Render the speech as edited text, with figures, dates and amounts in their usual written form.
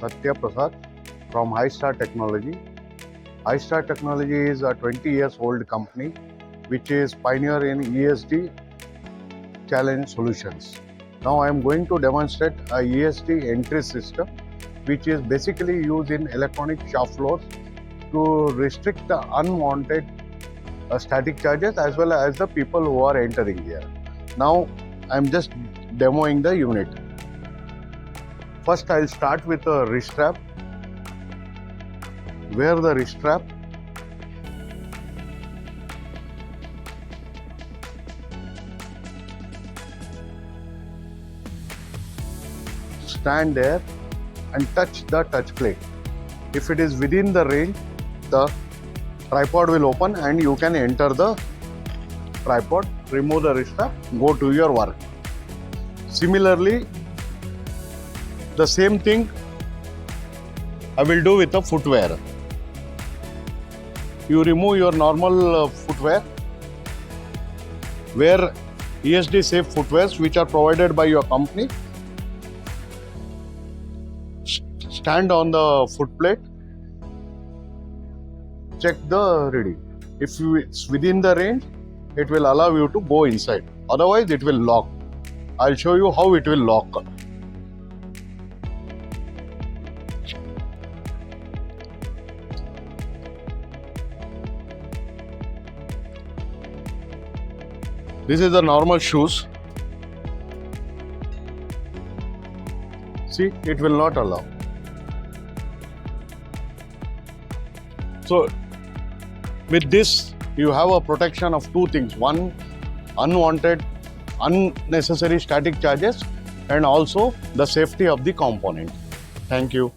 Satya Prasad from Highstar Technology. Highstar Technology is a 20 years old company which is pioneer in ESD challenge solutions. Now I am going to demonstrate a ESD entry system which is basically used in electronic shop floors to restrict the unwanted static charges as well as the people who are entering here. Now I am just demoing the unit. First I will start with a wrist strap. Wear the wrist strap. Stand there and touch the touch plate. If it is within the range, the tripod will open and you can enter the tripod, remove the wrist strap, go to your work. Similarly, the same thing I will do with the footwear. You remove your normal footwear, wear ESD safe footwears which are provided by your company. Stand on the foot plate, check the reading. If it's within the range, it will allow you to go inside. Otherwise, it will lock. I'll show you how it will lock. This is the normal shoes. See, it will not allow. So, with this, you have a protection of two things. One, unwanted, unnecessary static charges, and also the safety of the component. Thank you.